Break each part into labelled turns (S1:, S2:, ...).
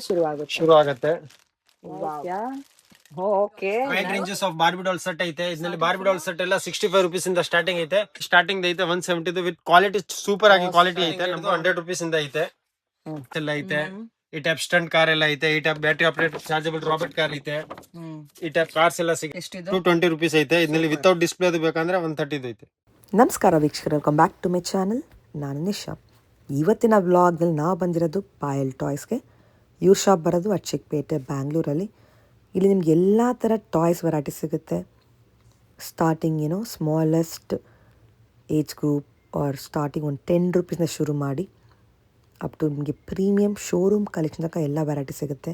S1: ಶುರು ಆಗುತ್ತೆ.
S2: Okay
S1: wide ranges of Barbie doll set ಐತೆ. ಇದರಲ್ಲಿ ಬಾರ್ಬಿ ಡಾಲ್ ಸೆಟ್ ಎಲ್ಲ 65 rupees ಇಂದ ಸ್ಟಾರ್ಟಿಂಗ್ ಐತೆ. ಸ್ಟಾರ್ಟಿಂಗ್ ಐತೆ 170 ವಿತ್ ಕ್ವಾಲಿಟಿ ಸೂಪರ್ ಆಗಿ ಕ್ವಾಲಿಟಿ ಐತೆ. ನಮ್ದು 100 rupees ಇಂದ ಐತೆ ಎಲ್ಲ ಐತೆ. ಈ ಟೈಪ್ ಸ್ಟಂಟ್ ಕಾರ್ ಎಲ್ಲ ಐತೆ. ಈ type battery operated chargeable Robert car ಐತೆ. ಈ ಟೈಪ್ ಕಾರ್ಸ್ ಎಲ್ಲ ಸಿಗುತ್ತೆ 220 rupees ಐತೆ. ಇದರಲ್ಲಿ ವಿತೌಟ್ ಡಿಸ್ಪ್ಲೇ ಅದು ಬೇಕಂದ್ರೆ 130 ಐತೆ.
S2: ನಮಸ್ಕಾರ ವೀಕ್ಷಕರು, welcome back to my channel. ನಾನು ನಿಶಾ. ಇವತ್ತಿನ ವ್ಲಾಗ್ನಲ್ಲಿ ನಾವು ಬಂದಿರೋದು ಪಾಯಲ್ ಟಾಯ್ಸ್ಗೆ. ಇವ್ರ ಶಾಪ್ ಬರೋದು ಅಟ್ ಚಿಕ್ಕಪೇಟೆ, ಬ್ಯಾಂಗ್ಳೂರಲ್ಲಿ. ಇಲ್ಲಿ ನಿಮ್ಗೆ ಎಲ್ಲ ಥರ ಟಾಯ್ಸ್ ವೆರೈಟಿ ಸಿಗುತ್ತೆ. Starting smallest age group or starting ಒಂದು 10 rupeesನ ಶುರು ಮಾಡಿ ಅಪ್ ಟು ನಿಮಗೆ ಪ್ರೀಮಿಯಮ್ ಶೋರೂಮ್ ಕಲೆಕ್ಷನ್ ತನಕ ಎಲ್ಲ ವೆರೈಟಿ ಸಿಗುತ್ತೆ.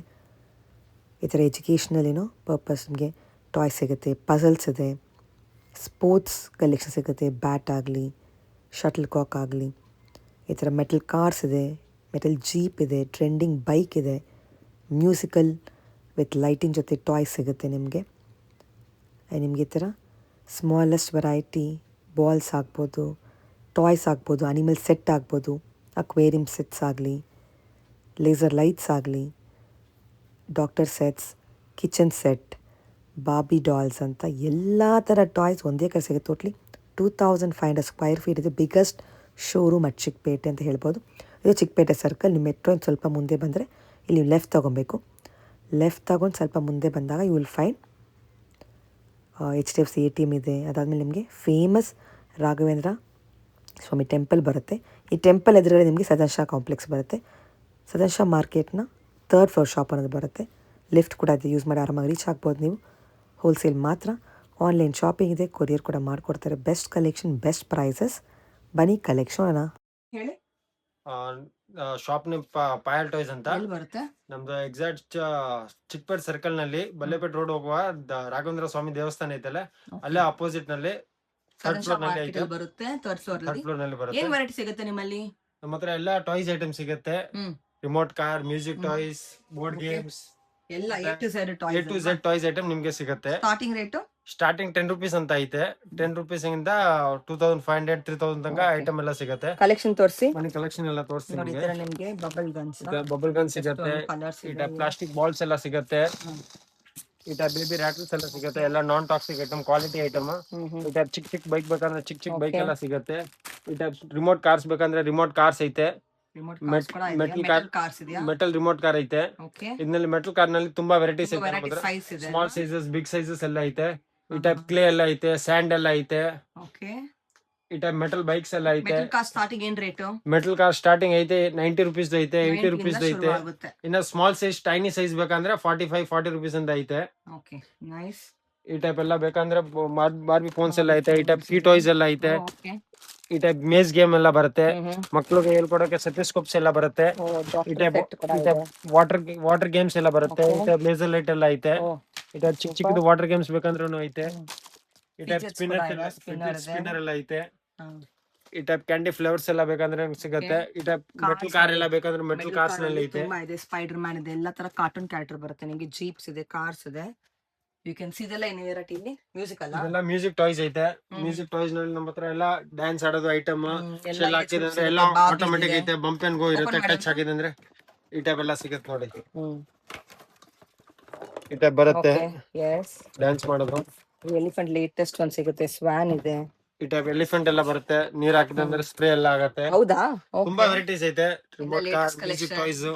S2: ಈ ಥರ ಎಜುಕೇಷ್ನಲ್ ಪರ್ಪಸ್ ನಿಮಗೆ ಟಾಯ್ಸ್ ಸಿಗುತ್ತೆ, ಪಝಲ್ಸ್ ಇದೆ, ಸ್ಪೋರ್ಟ್ಸ್ ಕಲೆಕ್ಷನ್ ಸಿಗುತ್ತೆ, ಬ್ಯಾಟ್ ಆಗಲಿ, ಶಟಲ್ ಕಾಕ್ ಆಗಲಿ. ಈ ಥರ ಮೆಟಲ್ ಕಾರ್ಸ್ ಇದೆ, ಮೆಟಲ್ ಜೀಪ್ ಇದೆ, ಟ್ರೆಂಡಿಂಗ್ ಬೈಕ್ ಇದೆ, ಮ್ಯೂಸಿಕಲ್ ವಿತ್ ಲೈಟಿಂಗ್ ಜೊತೆ ಟಾಯ್ಸ್ ಸಿಗುತ್ತೆ ನಿಮಗೆ. ನಿಮಗೆ ಈ ಥರ ಸ್ಮಾಲೆಸ್ಟ್ ವೆರೈಟಿ ಬಾಲ್ಸ್ ಆಗ್ಬೋದು, ಟಾಯ್ಸ್ ಆಗ್ಬೋದು, ಅನಿಮಲ್ ಸೆಟ್ ಆಗ್ಬೋದು, ಅಕ್ವೇರಿಯಂ ಸೆಟ್ಸ್ ಆಗಲಿ, ಲೇಸರ್ ಲೈಟ್ಸ್ ಆಗಲಿ, doctor sets, kitchen set, Bobby dolls ಅಂತ ಎಲ್ಲ ಥರ ಟಾಯ್ಸ್ ಒಂದೇ ಕಡೆ ಸಿಗುತ್ತೆ. ಟೋಟ್ಲಿ 2500 ಸ್ಕ್ವೈರ್ ಫೀಟ್ ಇದೆ. ಬಿಗ್ಗೆಸ್ಟ್ ಶೋರೂಮ್ ಅಟ್ ಚಿಕ್ಕಪೇಟೆ ಅಂತ ಹೇಳ್ಬೋದು. ಇದು ಚಿಕ್ಕಪೇಟೆ ಸರ್ಕಲ್. ನೀವು ಮೆಟ್ರೋ ಸ್ವಲ್ಪ ಮುಂದೆ ಬಂದರೆ ಇಲ್ಲಿ ಲೆಫ್ಟ್ ತೊಗೊಬೇಕು. ಲೆಫ್ಟ್ ತಗೊಂಡು ಸ್ವಲ್ಪ ಮುಂದೆ ಬಂದಾಗ you will find HDFC ATM ಇದೆ. ಅದಾದಮೇಲೆ ನಿಮಗೆ ಫೇಮಸ್ ರಾಘವೇಂದ್ರ ಸ್ವಾಮಿ ಟೆಂಪಲ್ ಬರುತ್ತೆ. ಈ ಟೆಂಪಲ್ ಎದುರುಗಡೆ ನಿಮಗೆ ಸದನ್ ಶಾ ಕಾಂಪ್ಲೆಕ್ಸ್ ಬರುತ್ತೆ. ಸದನ್ ಶಾ ಮಾರ್ಕೆಟ್ನ 3rd floor ಶಾಪ್ ಅನ್ನೋದು ಬರುತ್ತೆ. ಲಿಫ್ಟ್ ಕೂಡ ಇದೆ, ಯೂಸ್ ಮಾಡಿ ಆರಾಮಾಗಿ ರೀಚ್ ಆಗ್ಬೋದು ನೀವು. ಹೋಲ್ಸೇಲ್ ಮಾತ್ರ, ಆನ್ಲೈನ್ ಶಾಪಿಂಗ್ ಇದೆ, ಕೊರಿಯರ್ ಕೂಡ ಮಾಡಿಕೊಡ್ತಾರೆ. Best collection, best prices. ಬನ್ನಿ ಕಲೆಕ್ಷನ್ ಹೇಳಿ.
S1: ಶಾಪ್ ನೇಮ್ ಪಾಯಲ್ ಟಾಯ್ಸ್ ಅಂತ ಬರುತ್ತೆ. ನಮ್ದು ಎಕ್ಸಾಕ್ಟ್ ಚಿಕ್ಕಪೇಟೆ ಸರ್ಕಲ್ ನಲ್ಲಿ ಬಲ್ಲೇಪೇಟೆ ರೋಡ್ ಹೋಗುವ ರಾಘವೇಂದ್ರ ಸ್ವಾಮಿ ದೇವಸ್ಥಾನ ಐತಲ್ಲ, ಅಲ್ಲೇ ಅಪೋಸಿಟ್ ನಲ್ಲಿ ಥರ್ಡ್ ಫ್ಲೋರ್ ನಲ್ಲಿ ಐತೆ.
S2: ಬರುತ್ತೆ. ಥರ್ಡ್
S1: ಫ್ಲೋರ್ ನಲ್ಲಿ ಬರುತ್ತೆ.
S2: ಏನ್ ವೆರೈಟಿ ಸಿಗುತ್ತೆ ನಿಮ್ಮಲ್ಲಿ?
S1: ನಮ್ಮ ಹತ್ರ ಎಲ್ಲ ಟಾಯ್ಸ್ ಐಟಮ್ ಸಿಗುತ್ತೆ. Remote car, music toys, board games
S2: ಎಲ್ಲ A to Z
S1: toys item ನಿಮ್ಗೆ ಸಿಗುತ್ತೆ.
S2: ಸ್ಟಾರ್ಟಿಂಗ್ ರೇಟ್
S1: ಸ್ಟಾರ್ಟಿಂಗ್ 10 rupees ಅಂತ ಐತೆ. 10 rupees ಇಂದ 2500 3000 ತನಕ ಐಟಮ್ ಎಲ್ಲ ಸಿಗುತ್ತೆ.
S2: ಕಲೆಕ್ಷನ್ ತೋರಿಸಿ.
S1: ಮನಿ ಕಲೆಕ್ಷನ್ ಎಲ್ಲ ತೋರಿಸ್ತೀನಿ
S2: ನಿಮಗೆ.
S1: ಬಬಲ್ ಗನ್ ಸಿಗುತ್ತೆ, ಈ ಪ್ಲಾಸ್ಟಿಕ್ ಬಾಲ್ಸ್ ಎಲ್ಲ ಸಿಗುತ್ತೆ, ಈ ಬೇಬಿ ರಾಟಲ್ಸ್ ಎಲ್ಲ ಸಿಗುತ್ತೆ. ಎಲ್ಲ non toxic item, quality item. ಈ ಚಿಕ್ಕ ಚಿಕ್ಕ ಬೈಕ್ ಬೇಕಂದ್ರೆ ಚಿಕ್ಕ ಬೈಕ್ ಎಲ್ಲ ಸಿಗುತ್ತೆ. ಈ ರಿಮೋಟ್ ಕಾರ್ಸ್ ಬೇಕಂದ್ರೆ ರಿಮೋಟ್ ಕಾರ್ಸ್ ಐತೆ. ಮೆಟಲ್ ರಿಮೋಟ್ ಕಾರ್ ಐತೆ. ಇದ್ರಲ್ಲಿ ಮೆಟಲ್ ಕಾರ್ ನಲ್ಲಿ ತುಂಬಾ ವೆರೈಟೀಸ್ ಐತೆ. ಸ್ಮಾಲ್ ಸೈಜಸ್, ಬಿಗ್ ಸೈಜಸ್ ಎಲ್ಲ ಐತೆ. ಈ ಟೈಪ್ ಕ್ಲೇ ಎಲ್ಲ ಐತೆ, ಸ್ಯಾಂಡ್ ಎಲ್ಲ ಐತೆ. ಈ ಟೈಪ್ ಮೆಟಲ್ ಬೈಕ್ಸ್ ಎಲ್ಲ ಐತೆ. ಮೆಟಲ್ ಕಾರ್ ಸ್ಟಾರ್ಟಿಂಗ್ ಐತೆ 90 rupees ಐತೆ, 80 rupees ಐತೆ. ಇನ್ನ ಸ್ಮಾಲ್ ಸೈಜ್, ಟೈನಿ ಸೈಜ್ ಬೇಕಂದ್ರೆ 45-40 rupees ಅಂತ ಐತೆ. ಈ ಟೈಪ್ ಎಲ್ಲ ಬೇಕಂದ್ರೆ ಬಾರ್ಬಿ ಫೋನ್ಸ್ ಎಲ್ಲ ಐತೆ. ಈ ಟೈಪ್ ಕೀ ಟಾಯ್ಸ್ ಎಲ್ಲ ಐತೆ. ಈ ಟೈಪ್ ಮೇಜ್ ಗೇಮ್ ಎಲ್ಲ ಬರುತ್ತೆ. ಮಕ್ಳಿಗೆ ಹೇಳ್ಕೊಡಕ್ಕೆ ಸೆಟೋಸ್ಕೋಪ್ಸ್ ಎಲ್ಲ ಬರುತ್ತೆ. ಈ ಟೈಪ್ ವಾಟರ್ ಗೇಮ್ಸ್ ಎಲ್ಲ ಬರುತ್ತೆ. ಈ ಟೈಪ್ ಲೇಸರ್ ಲೈಟ್ ಎಲ್ಲ ಐತೆ. ಈ ಟೈಪ್ ಚಿಕ್ಕದು ವಾಟರ್ ಗೇಮ್ಸ್ ಬೇಕಂದ್ರೂ ಐತೆ. ಈ ಟೈಪ್ ಸ್ಪಿನ್ನರ್ ಎಲ್ಲ ಐತೆ. ಈ ಟೈಪ್ ಕ್ಯಾಂಡಿ ಫ್ಲೇವರ್ಸ್ ಎಲ್ಲ ಬೇಕಂದ್ರೆ ಸಿಗುತ್ತೆ. ಈ ಟೈಪ್ ಮೆಟಲ್ ಕಾರ್ ಎಲ್ಲ ಬೇಕಂದ್ರೆ ಮೆಟಲ್ ಕಾರ್ಸ್ ನಲ್ಲಿ ಐತೆ.
S2: ಸ್ಪೈಡರ್ ಮ್ಯಾನ್ ಇದೆ, ಎಲ್ಲಾ ತರ ಕಾರ್ಟೂನ್ ಕ್ಯಾರೆಕ್ಟರ್ ಬರುತ್ತೆ ನಿಮಗೆ. ಜೀಪ್ಸ್ ಇದೆ, ಕಾರ್ಸ್ ಇದೆ. ಯು ಕ್ಯಾನ್ ಸಿ ಇದೆಲ್ಲ ಇನ್ ವೆರೈಟಿ. ಇಲ್ಲಿ ಮ್ಯೂಸಿಕ್ ಅಲ್ಲ,
S1: ಇದೆಲ್ಲ ಮ್ಯೂಸಿಕ್ ಟಾಯ್ಸ್ ಐತೆ. ಮ್ಯೂಸಿಕ್ ಟಾಯ್ಸ್ ನಲ್ಲಿ ನಮ್ಮ ಹತ್ರ ಎಲ್ಲ ಡ್ಯಾನ್ಸ್ ಆಡೋದು ಐಟಮ್, ಶೆಲ್ ಹಾಕಿದ್ರೆ ಎಲ್ಲ ಆಟೋಮೆಟಿಕ್ ಐತೆ. ಬಂಪ್ ಅಂಡ್ ಗೋ ಇರುತ್ತೆ. ಟಚ್ ಹಾಕಿದ್ರೆ ಈ ಟೈಪ್ ಎಲ್ಲ ಸಿಗುತ್ತೆ ನೋಡಿ. ಈ ಟೈಪ್ ಬರುತ್ತೆ ಡ್ಯಾನ್ಸ್ ಮಾಡೋದು.
S2: ಎಲಿಫೆಂಟ್ ಲೇಟೆಸ್ಟ್ ಒಂದ್ ಸಿಗುತ್ತೆ. ಸ್ವಾನ್ ಇದೆ.
S1: ಈ ಟೈಪ್ ಎಲಿಫೆಂಟ್ ಎಲ್ಲ ಬರುತ್ತೆ. ನೀರ್ ಹಾಕಿದ್ರೆ ಸ್ಪ್ರೇ ಎಲ್ಲ ಆಗತ್ತೆ.
S2: ಹೌದಾ?
S1: ತುಂಬಾ ವೆರೈಟೀಸ್ ಐತೆ. ರಿಮೋಟ್ ಕಾರ್, ಮ್ಯೂಸಿಕ್ ಟಾಯ್ಸ್,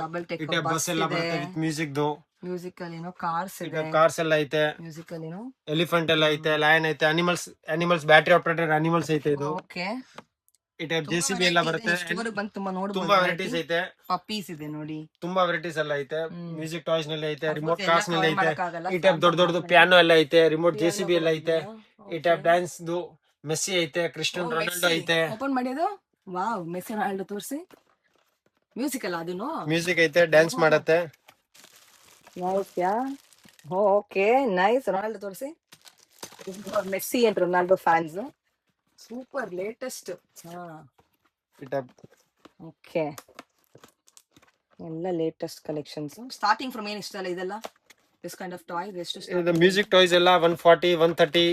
S1: ಈ ಟೈಪ್ ಬಸ್ ಎಲ್ಲ ಬರುತ್ತೆ ವಿತ್ ಮ್ಯೂಸಿಕ್ ದು.
S2: ಮ್ಯೂಸಿಕಲ್ ಕಾರ್ಸ್ ಇದೆ,
S1: ಕಾರ್ಸ್ ಎಲ್ಲ ಐತೆ.
S2: ಮ್ಯೂಸಿಕಲ್
S1: ಎಲಿಫೆಂಟ್ ಎಲ್ಲ ಐತೆ, ಲಯನ್ ಐತೆ, ಅನಿಮಲ್ಸ್ ಬ್ಯಾಟರಿ ಆಪರೇಟೆಡ್ ಅನಿಮಲ್ಸ್ ಐತೆ. ಇದು ಈ ಟೈಪ್ JCB ಎಲ್ಲ ಬರುತ್ತೆ. ತುಂಬಾ ವೆರೈಟೀಸ್ ಐತೆ.
S2: ಪಪ್ಪೀಸ್ ಇದೆ ನೋಡಿ.
S1: ತುಂಬಾ ವೆರೈಟೀಸ್ ಎಲ್ಲ ಐತೆ. ಮ್ಯೂಸಿಕ್ ಟಾಯ್ಸ್ ನಲ್ಲಿ ಐತೆ, ರಿಮೋಟ್ ಕಾರ್ಸ್ ನಲ್ಲಿ ಐತೆ. ಈ ಟೈಪ್ ದೊಡ್ಡದು ಪಿಯಾನೋ ಎಲ್ಲ ಐತೆ, ರಿಮೋಟ್ JCB ಎಲ್ಲ ಐತೆ. ಈ ಟೈಪ್ ಡ್ಯಾನ್ಸ್ ದು ಮೆಸ್ಸಿ ಐತೆ, ಕ್ರಿಸ್ಟಿಯಾನೋ ರೊನಾಲ್ಡೋ ಐತೆ.
S2: ಓಪನ್ ಮಾಡಿದ್ದು ವಾವ್, ಮೆಸ್ಸಿ ರೊನಾಲ್ಡೋ ತೋರಿಸಿ. ಮ್ಯೂಸಿಕ್ ಅಲ್ಲ ಅದನ್ನು?
S1: ಮ್ಯೂಸಿಕ್ ಐತೆ, ಡ್ಯಾನ್ಸ್ ಮಾಡತ್ತೆ.
S2: Okay, nice. ರೊನಾಲ್ಡೋ ತೋರಿಸಿ. Messi and Ronaldo fans. Super latest. Okay, ಎಲ್ಲ ಲೇಟೆಸ್ಟ್ ಕಲೆಕ್ಷನ್ಸ್. ಸ್ಟಾರ್ಟಿಂಗ್ ಫ್ರಮ್ ಏನು ಇಷ್ಟಲ್ಲ ಇದೆಲ್ಲ? ದಿಸ್ ಕೈಂಡ್ ಆಫ್ ಟಾಯ್ಸ್ ಎಷ್ಟು?
S1: ಇದು ಮ್ಯೂಸಿಕ್ ಟಾಯ್ಸ್ ಎಲ್ಲ 140-130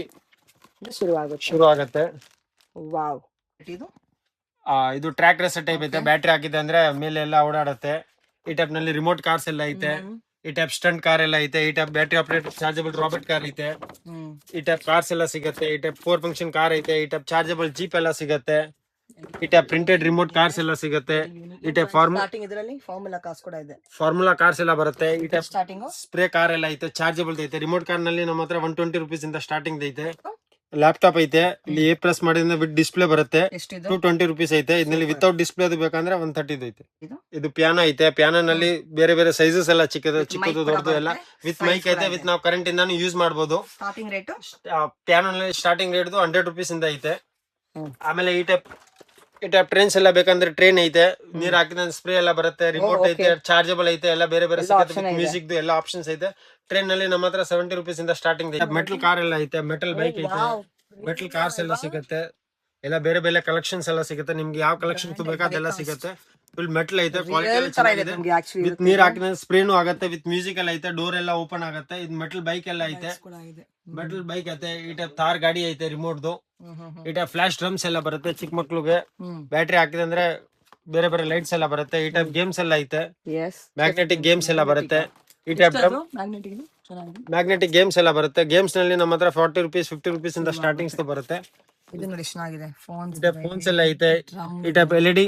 S1: ಶುರು ಆಗುತ್ತೆ.
S2: ವಾವ್.
S1: ಇದು ಟ್ರ್ಯಾಕ್ ರೇಸ್ ಟೈಪ್ ಐತೆ. ಬ್ಯಾಟ್ರಿ ಹಾಕಿದೆ ಅಂದ್ರೆ ಮೇಲೆ ಎಲ್ಲ ಓಡಾಡುತ್ತೆ. ಈ ಟೈಪ್ ನಲ್ಲಿ ರಿಮೋಟ್ ಕಾರ್ಸ್ ಎಲ್ಲ ಐತೆ. ಈ ಟೈಪ್ ಸ್ಟಂಟ್ ಕಾರ್ ಎಲ್ಲ ಐತೆ. ಈ type battery operated chargeable Robert car ಐತೆ. ಈ ಟೈಪ್ ಕಾರ್ಸ್ ಎಲ್ಲ ಸಿಗತ್ತೆ. ಈ ಟೈಪ್ 4 ಫಂಕ್ಷನ್ ಕಾರ್ ಐತೆ. ಈ ಟೈಪ್ ಚಾರ್ಜಬಲ್ ಜೀಪ್ ಎಲ್ಲ ಸಿಗತ್ತೆ. ಈ ಟೈಪ್ ಪ್ರಿಂಟೆಡ್ ರಿಮೋಟ್ ಕಾರ್ಸ್ ಎಲ್ಲ ಸಿಗತ್ತೆ. ಈ ಟೈಪ್ ಫಾರ್ಮುಲಾ ಕಾರ್ಸ್ ಎಲ್ಲ ಬರುತ್ತೆ. ಈ ಟೈಪ್ ಸ್ಪ್ರೇ ಕಾರ್ ಎಲ್ಲ ಐತೆ. ಚಾರ್ಜಬಲ್ ಐತೆ. ರಿಮೋಟ್ ಕಾರ್ ನಲ್ಲಿ ನಮ್ಮ ಹತ್ರ 120 rupees ಇಂದ ಸ್ಟಾರ್ಟಿಂಗ್ ಐತೆ. ಲ್ಯಾಪ್ಟಾಪ್ ಐತೆ. ಇಲ್ಲಿ ಎ ಪ್ರೆಸ್ ಮಾಡಿದ್ರೆ ವಿತ್ ಡಿಸ್ಪ್ಲೇ ಬರುತ್ತೆ. 220 rupees ಐತೆ. ಇದ್ರಲ್ಲಿ ವಿತೌಟ್ ಡಿಸ್ಪ್ಲೇ ಅದು ಬೇಕಂದ್ರೆ 130 ಐತೆ. ಇದು ಪಿಯಾನೋ ಐತೆ. ಪಿಯಾನೋ ನಲ್ಲಿ ಬೇರೆ ಬೇರೆ ಸೈಜಸ್ ಎಲ್ಲ ಚಿಕ್ಕದು ದೊಡ್ಡದು ಎಲ್ಲ ವಿತ್ ಮೈಕ್ ಐತೆ. ವಿತ್ ನಾವು ಕರೆಂಟ್ ಇಂದಾನು ಯೂಸ್ ಮಾಡಬಹುದು. ಪಿಯಾನೋ ನಲ್ಲಿ ಸ್ಟಾರ್ಟಿಂಗ್ ರೇಟ್ 100 rupees ಇಂದ ಐತೆ. ಆಮೇಲೆ ಈ ಟೈಪ್ ಟ್ರೈನ್ಸ್ ಎಲ್ಲ ಬೇಕಂದ್ರೆ ಟ್ರೈನ್ ಐತೆ. ನೀರ್ ಹಾಕಿದ ಸ್ಪ್ರೇ ಎಲ್ಲ ಬರುತ್ತೆ. ರಿಮೋಟ್ ಐತೆ. ಚಾರ್ಜಬಲ್ ಐತೆ. ಎಲ್ಲ ಬೇರೆ ಬೇರೆ ಮ್ಯೂಸಿಕ್ ಎಲ್ಲ ಆಪ್ಷನ್ಸ್ ಐತೆ. ಟ್ರೈನ್ ನಲ್ಲಿ ನಮ್ಮ ಹತ್ರ 70 rupees ಇಂದ ಸ್ಟಾರ್ಟಿಂಗ್ ಐತೆ. ಮೆಟಲ್ ಕಾರ್ ಎಲ್ಲ ಐತೆ. ಮೆಟಲ್ ಬೈಕ್ ಐತೆ. ಮೆಟಲ್ ಕಾರ್ಸ್ ಎಲ್ಲ ಸಿಗುತ್ತೆ. ಎಲ್ಲ ಬೇರೆ ಬೇರೆ ಕಲೆಕ್ಷನ್ಸ್ ಎಲ್ಲ ಸಿಗುತ್ತೆ. ನಿಮ್ಗೆ ಯಾವ ಕಲೆಕ್ಷನ್ ಬೇಕಾ ಅದೆಲ್ಲ ಸಿಗುತ್ತೆ. ಫುಲ್ ಮೆಟಲ್ ಐತೆ. ಕ್ವಾಲಿಟಿ ವಿತ್ ನೀರ್ ಹಾಕಿದ ಸ್ಪ್ರೇನು ಆಗುತ್ತೆ. ವಿತ್ ಮ್ಯೂಸಿಕ್ ಎಲ್ಲ ಐತೆ. ಡೋರ್ ಎಲ್ಲ ಓಪನ್ ಆಗುತ್ತೆ. ಇದು ಮೆಟಲ್ ಬೈಕ್ ಎಲ್ಲ ಐತೆ. ಮೆಟಲ್ ಬೈಕ್ ಐತೆ. ಈ ಟೈಪ್ ಥಾರ್ ಗಾಡಿ ಐತೆ ರಿಮೋಟ್ದು. ಈ ಟೈಪ್ ಫ್ಲಾಶ್ ಡ್ರಮ್ಸ್ ಎಲ್ಲ ಬರುತ್ತೆ ಚಿಕ್ಕ ಮಕ್ಳಿಗೆ. ಬ್ಯಾಟ್ರಿ ಹಾಕಿದಂದ್ರೆ ಬೇರೆ ಬೇರೆ ಲೈಟ್ಸ್ ಎಲ್ಲ ಬರುತ್ತೆ. ಈ ಟೈಪ್ ಗೇಮ್ಸ್ ಎಲ್ಲ ಐತೆ. ಮ್ಯಾಗ್ನೆಟಿಕ್ ಗೇಮ್ಸ್ ಎಲ್ಲ ಬರುತ್ತೆ. ಈ ಟೈಪ್ ಮ್ಯಾಗ್ನೆಟಿಕ್ ಗೇಮ್ಸ್ ಎಲ್ಲ ಬರುತ್ತೆ. ಗೇಮ್ಸ್ ನಲ್ಲಿ ನಮ್ಮ ಹತ್ರ 40 rupees 50 rupees ಇಂದ ಸ್ಟಾರ್ಟಿಂಗ್ಸ್ ಬರುತ್ತೆ. ಫೋನ್ಸ್ ಎಲ್ಲ ಐತೆ. ಈ ಟೈಪ್ LED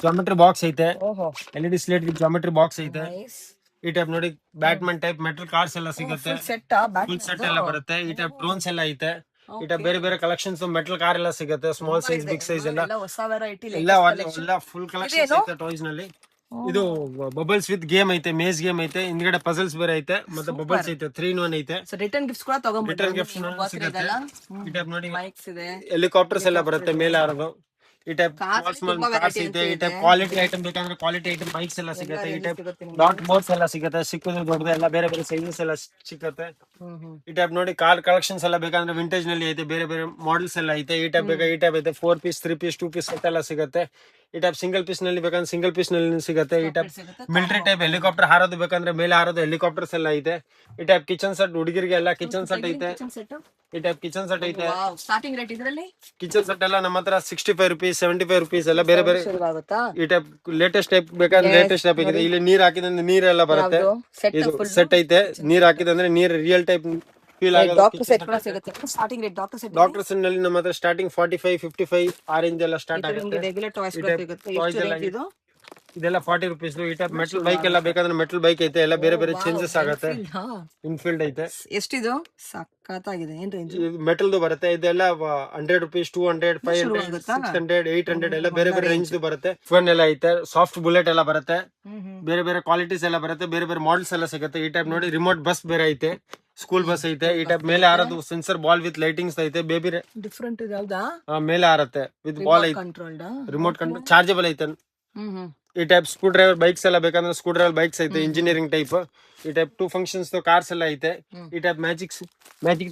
S1: ಜಾಮೆಟ್ರಿ ಬಾಕ್ಸ್ ಐತೆ. LED slate with geometry box ಐತೆ. ಈ ಟೈಪ್ ನೋಡಿ ಬ್ಯಾಟ್ಮನ್ ಟೈಪ್ ಮೆಟಲ್ ಕಾರ್ಸ್ ಎಲ್ಲ ಸಿಗುತ್ತೆ. ಫುಲ್ ಸೆಟ್ ಎಲ್ಲ ಬರುತ್ತೆ. ಈ ಟೈಪ್ ಡ್ರೋನ್ಸ್ ಎಲ್ಲ ಐತೆ. ಈ ಟೈಪ್ ಬೇರೆ ಬೇರೆ ಕಲೆಕ್ಷನ್ಸ್ ಮೆಟಲ್ ಕಾರ್ ಎಲ್ಲ ಸಿಗುತ್ತೆ. ಸ್ಮಾಲ್ ಸೈಜ್ ಬಿಗ್ ಸೈಜ್ ಎಲ್ಲ ಫುಲ್ ಕಲೆಕ್ಷನ್ಸ್ ಐತೆ ಟಾಯ್ಸ್ ನಲ್ಲಿ. ಇದು ಬಬಲ್ಸ್ ವಿತ್ ಗೇಮ್ ಐತೆ. ಮೇಸ್ ಗೇಮ್ ಐತೆ. ಹಿಂದ್ಗಡೆ ಪಜಲ್ಸ್ ಬೇರೆ ಐತೆ. ಮತ್ತೆ ಬಬಲ್ಸ್ ಐತೆ. 3 in 1 ಐತೆ.
S2: ರಿಟರ್ನ್ ಗಿಫ್ಟ್ಸ್ ಕೂಡ ತಗೊಂಡ್ಬಿಟ್ಟು
S1: ರಿಟರ್ನ್ ಗಿಫ್ಟ್ ಸಿಗುತ್ತೆ. ಈ ಟೈಪ್ ನೋಡಿ ಹೆಲಿಕಾಪ್ಟರ್ಸ್ ಎಲ್ಲ ಬರುತ್ತೆ ಮೇಲೆ ಹಾರೋದು. ಈ ಟೈಪ್ ಕಾರ್ಸ್ ಐತೆ. ಈ ಟೈಪ್ ಕ್ವಾಲಿಟಿ ಐಟಮ್ ಬೇಕಂದ್ರೆ ಕ್ವಾಲಿಟಿ ಐಟಮ್ ಬೈಕ್ಸ್ ಎಲ್ಲ ಸಿಗುತ್ತೆ. ಈ ಟೈಪ್ ಡಾಟ್ ಬೋರ್ಡ್ಸ್ ಎಲ್ಲ ಸಿಗುತ್ತೆ. ಸಿಕ್ಕುದು ದೊಡ್ಡದು ಎಲ್ಲ ಬೇರೆ ಬೇರೆ ಸೈಜಸ್ ಎಲ್ಲ ಸಿಗುತ್ತೆ. ಈ ಟೈಪ್ ನೋಡಿ ಕಾರ್ ಕಲೆಕ್ಷನ್ಸ್ ಎಲ್ಲ ಬೇಕಂದ್ರೆ ವಿಂಟೇಜ್ ನಲ್ಲಿ ಐತೆ. ಬೇರೆ ಬೇರೆ ಮಾಡೆಲ್ಸ್ ಎಲ್ಲ ಐತೆ. ಈ ಟೈಪ್ ಬೇಕಾ ಈ ಟೈಪ್ ಐತೆ. 4 piece 3 piece 2 piece ಸೆಟ್ ಎಲ್ಲ ಸಿಗುತ್ತೆ. ಈ ಟೈಪ್ ಸಿಂಗಲ್ ಪೀಸ್ ನಲ್ಲಿ ಬೇಕಂದ್ರೆ ಸಿಂಗಲ್ ಪೀಸ್ ನಲ್ಲಿ ಸಿಗುತ್ತೆ. ಈ ಟೈಪ್ ಮಿಲಿಟರಿ ಟೈಪ್ ಹೆಲಿಕಾಪ್ಟರ್ ಹಾರೋದು ಬೇಕಂದ್ರೆ ಮೇಲೆ ಹಾರೋದು ಹೆಲಿಕಾಪ್ಟರ್ಸ್ ಎಲ್ಲ ಐತೆ. ಈ ಟೈಪ್ ಕಿಚನ್ ಸೆಟ್ ಹುಡುಗಿರಿಗೆ ಎಲ್ಲ ಕಿಚನ್ ಸೆಟ್ ಐತೆ. ಈ ಟೈಪ್ ಕಿಚನ್ ಸೆಟ್ ಐತೆ.
S2: ಸ್ಟಾರ್ಟಿಂಗ್ ರೇಟ್ ಇದರಲ್ಲಿ
S1: ಕಿಚನ್ ಸೆಟ್ ಎಲ್ಲ ನಮ್ಮ ಹತ್ರ 65 rupees 75 rupees ಎಲ್ಲ ಬೇರೆ ಬೇರೆ. ಈ ಟೈಪ್ ಲೇಟೆಸ್ಟ್ ಟೈಪ್ ಬೇಕಾದ್ರೆ ಲೇಟೆಸ್ಟ್ ಟೈಪ್ ಇದೆ. ಇಲ್ಲಿ ನೀರ್ ಹಾಕಿದ್ರೆ ನೀರೆಲ್ಲ ಬರುತ್ತೆ. ಇದು ಸೆಟ್ ಐತೆ. ನೀರ್ ಹಾಕಿದ್ರೆ ನೀರ್ ರಿಯಲ್ ಟೈಪ್ ಫೀಲ್ ಆಗುತ್ತೆ. ಡಾಕ್ಟರ್ ಸೆಟ್ ನಲ್ಲಿ ನಮ್ಮ ಹತ್ರ ಸ್ಟಾರ್ಟಿಂಗ್ 45 55 ಆರೆಂಜ್ ಎಲ್ಲ ಸ್ಟಾರ್ಟ್ ಆಗುತ್ತೆ. ಇದೆಲ್ಲ 40 rupees. ಈ ಟೈಪ್ ಮೆಟಲ್ ಬೈಕ್ ಎಲ್ಲ ಬೇಕಾದ್ರೆ ಮೆಟಲ್ ಬೈಕ್ ಐತೆ. ಎಲ್ಲ ಬೇರೆ ಬೇರೆ ಚೇಂಜಸ್ ಆಗುತ್ತೆ. ಇನ್ಫೀಲ್ಡ್ ಐತೆ.
S2: ಎಷ್ಟಿದು ಸಕ್ಕತ್ತಾಗಿದೆ. ಏನ್ ರೇಂಜ್
S1: ಮೆಟಲ್ದು ಬರುತ್ತೆ. ಇದೆಲ್ಲ 100 rupees 200 500 600 800 ಎಲ್ಲ ಬೇರೆ ಬೇರೆ ರೇಂಜ್ ಬರುತ್ತೆ. ಫೋನ್ ಎಲ್ಲ ಐತೆ. ಸಾಫ್ಟ್ ಬುಲೆಟ್ ಎಲ್ಲ ಬರುತ್ತೆ. ಬೇರೆ ಬೇರೆ ಕ್ವಾಲಿಟೀಸ್ ಎಲ್ಲ ಬರುತ್ತೆ. ಬೇರೆ ಬೇರೆ ಮಾಡೆಲ್ಸ್ ಎಲ್ಲ ಸಿಗುತ್ತೆ. ಈ ಟೈಪ್ ನೋಡಿ ರಿಮೋಟ್ ಬಸ್ ಬೇರೆ ಐತೆ. ಸ್ಕೂಲ್ ಬಸ್ ಐತೆ. ಈ ಟೈಪ್ ಮೇಲೆ ಹಾರೋದು ಸೆನ್ಸರ್ ಬಾಲ್ ವಿತ್ ಲೈಟಿಂಗ್ಸ್ ಐತೆ. ಬೇಬಿ
S2: ಡಿಫರೆಂಟ್ ಇದೆ ಹೌದಾ?
S1: ಮೇಲೆ ಹಾರತ್ತೆ ವಿತ್ ಬಾಲ್ ಐತೆ. ರಿಮೋಟ್ ಕಂಟ್ರೋಲ್ ಚಾರ್ಜಬಲ್ ಐತೆ. ಈ ಟೈಪ್ ಸ್ಕ್ರೂ ಡ್ರೈವರ್ ಬೈಕ್ಸ್ ಎಲ್ಲ ಬೇಕಂದ್ರೆ ಸ್ಕ್ರೂ ಡ್ರೈವರ್ ಬೈಕ್ಸ್ ಐತೆ. Engineering type. ಈ ಟೈಪ್ 2 functions ಕಾರ್ಸ್ ಎಲ್ಲ ಐತೆ. ಈ ಟೈಪ್ ಮ್ಯಾಜಿಕ್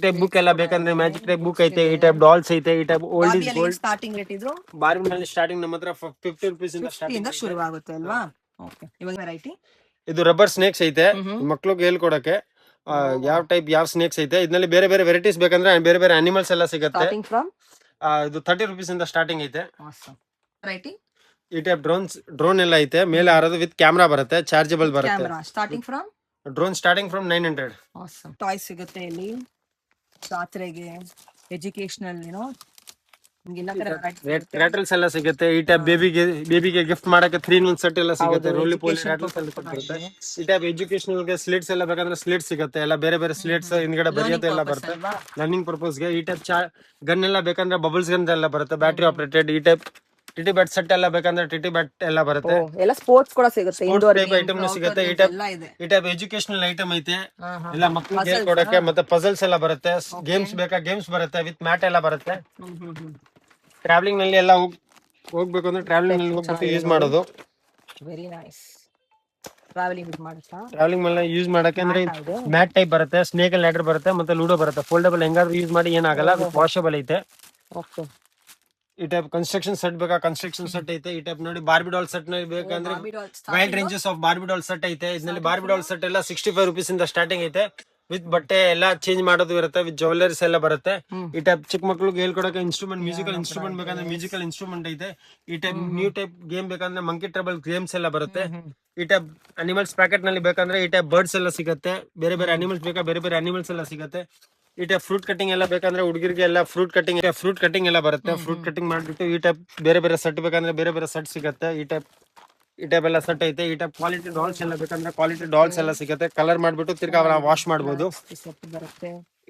S1: ಟೈಪ್ ಬುಕ್ ಎಲ್ಲ ಬೇಕಂದ್ರೆ ಮ್ಯಾಜಿಕ್ ಟೈಪ್ ಬುಕ್ ಐತೆ. ಈ ಟೈಪ್ ಡಾಲ್ಸ್ ಐತೆ. ಈ type old is gold.
S2: Starting rate ಇದು
S1: ಬಾರ್ಬಿ ನಲ್ಲಿ ಸ್ಟಾರ್ಟಿಂಗ್ ನಮ್ಮ ಹತ್ರ 50 rupees ಇಂದ
S2: ಸ್ಟಾರ್ಟಿಂಗ್ ಶುರು ಆಗುತ್ತೆ ಅಲ್ವಾ? ಓಕೆ. ಇವಾಗ ವೆರೈಟಿ
S1: ಇದು ರಬ್ಬರ್ ಸ್ನೇಕ್ಸ್ ಐತೆ. ಮಕ್ಳಿಗೆ ಹೇಳ್ಕೊಡಕ್ಕೆ ಯಾವ ಟೈಪ್ ಯಾವ ಸ್ನೇಕ್ಸ್ ಐತೆ. ಇದ್ರಲ್ಲಿ ಬೇರೆ ಬೇರೆ ವೆರೈಟೀಸ್ ಬೇಕಂದ್ರೆ ಬೇರೆ ಬೇರೆ ಅನಿಮಲ್ಸ್ ಎಲ್ಲ ಸಿಗುತ್ತೆ. ಇದು 30 rupees ಇಂದ ಸ್ಟಾರ್ಟಿಂಗ್ ಐತೆ. ಈ ಟೈಪ್ ಡ್ರೋನ್ ಎಲ್ಲ ಐತೆ. ಮೇಲೆ ಹಾರೋದು ವಿತ್ ಕ್ಯಾಮ್ರಾ ಬರುತ್ತೆ. ಚಾರ್ಜಬಲ್ ಬರುತ್ತೆ. Drone starting from 900.
S2: ಟಾಯ್ಸ್ ಸಿಗುತ್ತೆ ಇಲ್ಲಿ ಜಾತ್ರೆಗೆ, ಎಜುಕೇಶನಲ್
S1: ರಾಟಲ್ಸ್ ಎಲ್ಲ ಸಿಗುತ್ತೆ. ಈ ಟೈಪ್ ಬೇಬಿಗೆ ಗಿಫ್ಟ್ ಮಾಡಕ್ಕೆ 3 in 1 ಸೆಟ್ ಎಲ್ಲ ಸಿಗುತ್ತೆ. ರೋಲಿ ಪೋಲಿ ರಾಟಲ್ಸ್ ಎಲ್ಲ ಬರುತ್ತೆ. ಈ ಟೈಪ್ ಎಜುಕೇಶನಲ್ ಗೆ ಸ್ಲೇಟ್ಸ್ ಎಲ್ಲ ಬೇಕಂದ್ರೆ ಸ್ಲೇಟ್ ಸಿಗುತ್ತೆ. ಎಲ್ಲ ಬೇರೆ ಬೇರೆ ಸ್ಲೇಟ್ಸ್ ಹಿಂದ್ಗಡೆ ಬರೆಯೋದು ಎಲ್ಲ ಬರುತ್ತೆ ಲರ್ನಿಂಗ್ ಪರ್ಪಸ್ ಗೆ. ಈ ಟೈಪ್ ಗನ್ ಎಲ್ಲ ಬೇಕಂದ್ರೆ ಬಬಲ್ಸ್ ಗನ್ ಎಲ್ಲ ಬರುತ್ತೆ. Battery operated. ಈ ಟೈಪ್ ಟಿಟಿ ಬ್ಯಾಟ್ ಸೆಟ್ ಎಲ್ಲ ಬೇಕಂದ್ರೆ ಟಿಟಿ ಬ್ಯಾಟ್ ಎಲ್ಲ ಬರುತ್ತೆ.
S2: ಎಲ್ಲ ಸ್ಪೋರ್ಟ್ಸ್ ಕೂಡ ಸಿಗುತ್ತೆ.
S1: ಇಂಡೋರ್ ಟೈಪ್ ಐಟಮ್ ಸಿಗುತ್ತೆ. ಈ ಟೈಪ್ ಎಜುಕೇಶನಲ್ ಐಟಮ್ ಐತೆ. ಎಲ್ಲ ಮಕ್ಕಳಿಗೆ ಹೇಳ್ಕೊಡಕ್ಕೆ. ಮತ್ತೆ ಪಜಲ್ಸ್ ಎಲ್ಲ ಬರುತ್ತೆ. ಗೇಮ್ಸ್ ಬೇಕಾ ಗೇಮ್ಸ್ ಬರುತ್ತೆ. ವಿತ್ ಮ್ಯಾಟ್ ಎಲ್ಲ ಬರುತ್ತೆ. ಟ್ರಾವೆಲಿಂಗ್ ನಲ್ಲಿ ಎಲ್ಲ ಹೋಗ್ಬೇಕು ಅಂದ್ರೆ ಟ್ರಾವೆಲಿಂಗ್ ನಲ್ಲಿ ಹೋಗ್ಬಿಟ್ಟು ಯೂಸ್ ಮಾಡೋದು.
S2: Very nice. ಟ್ರಾವೆಲಿಂಗ್
S1: ಮೇಲೆ ಯೂಸ್ ಮಾಡಕ್ಕೆ ಅಂದ್ರೆ ಮ್ಯಾಟ್ ಟೈಪ್ ಬರುತ್ತೆ. ಸ್ನೇಕ್ ಅಂಡ್ ಲ್ಯಾಡರ್ ಬರುತ್ತೆ. ಮತ್ತೆ ಲೂಡೋ ಬರುತ್ತೆ. ಫೋಲ್ಡಬಲ್ ಹೆಂಗಾದ್ರೂ ಯೂಸ್ ಮಾಡಿ ಏನಾಗಲ್ಲ. ವಾಷಬಲ್ ಐತೆ. ಈ ಟೈಪ್ ಕನ್ಸ್ಟ್ರಕ್ಷನ್ ಸೆಟ್ ಬೇಕಾ ಕನ್ಸ್ಟ್ರಕ್ಷನ್ ಸೆಟ್ ಐತೆ. ಈ ಟೈಪ್ ನೋಡಿ ಬಾರ್ಬಿ ಡಾಲ್ ಸೆಟ್ ನಲ್ಲಿ ಬೇಕಂದ್ರೆ wide ranges of Barbie doll set ಐತೆ. ಇದ್ರಲ್ಲಿ ಬಾರ್ಬಿ ಡಾಲ್ ಸೆಟ್ ಎಲ್ಲ 65 rupees ಇಂದ ಸ್ಟಾರ್ಟಿಂಗ್ ಐತೆ. ವಿತ್ ಬಟ್ಟೆ ಎಲ್ಲ ಚೇಂಜ್ ಮಾಡೋದು ಇರುತ್ತೆ, ವಿತ್ ಜ್ಯುವೆಲರೀಸ್ ಎಲ್ಲ ಬರುತ್ತೆ. ಈ ಟೈಪ್ ಚಿಕ್ಕ ಮಕ್ಳಿಗೆ ಹೇಳ್ಕೊಡಕ್ಕೆ ಇನ್ಸ್ಟ್ರೂಮೆಂಟ್, ಮ್ಯೂಸಿಕಲ್ ಇನ್ಸ್ಟ್ರೂಮೆಂಟ್ ಬೇಕಂದ್ರೆ ಮ್ಯೂಸಿಕಲ್ ಇನ್ಸ್ಟ್ರೂಮೆಂಟ್ ಐತೆ. ಈ ಟೈಪ್ ನ್ಯೂ ಟೈಪ್ ಗೇಮ್ ಬೇಕಂದ್ರೆ ಮಂಕಿ ಟ್ರಬಲ್ ಗೇಮ್ಸ್ ಎಲ್ಲ ಬರುತ್ತೆ. ಈ ಟೈಪ್ ಅನಿಮಲ್ಸ್ ಪ್ಯಾಕೆಟ್ ನಲ್ಲಿ ಬೇಕಂದ್ರೆ ಈ ಟೈಪ್ ಬರ್ಡ್ಸ್ ಎಲ್ಲ ಸಿಗುತ್ತೆ. ಬೇರೆ ಬೇರೆ ಅನಿಮಲ್ಸ್ ಬೇಕಾ ಬೇರೆ ಬೇರೆ ಅನಿಮಲ್ಸ್ ಎಲ್ಲ ಸಿಗುತ್ತೆ. ಈ ಟೈಪ್ ಫ್ರೂಟ್ ಕಟಿಂಗ್ ಎಲ್ಲ ಬೇಕಂದ್ರೆ ಹುಡುಗರಿಗೆ ಎಲ್ಲ ಫ್ರೂಟ್ ಕಟಿಂಗ್ ಎಲ್ಲ ಬರುತ್ತೆ. ಫ್ರೂಟ್ ಕಟಿಂಗ್ ಮಾಡ್ಬಿಟ್ಟು ಈ ಟೈಪ್ ಬೇರೆ ಬೇರೆ ಸೆಟ್ ಬೇಕಂದ್ರೆ ಬೇರೆ ಬೇರೆ ಸೆಟ್ ಸಿಗುತ್ತೆ. ಈ ಟೈಪ್ ಎಲ್ಲ ಸೆಟ್ ಐತೆ. ಈ ಟೈಪ್ ಕ್ವಾಲಿಟಿ ಡಾಲ್ಸ್ ಎಲ್ಲ ಬೇಕಂದ್ರೆ ಕ್ವಾಲಿಟಿ ಡಾಲ್ಸ್ ಎಲ್ಲ ಸಿಗುತ್ತೆ. ಕಲರ್ ಮಾಡ್ಬಿಟ್ಟು ತಿರ್ಗಾ ವಾಶ್ ಮಾಡಬಹುದು.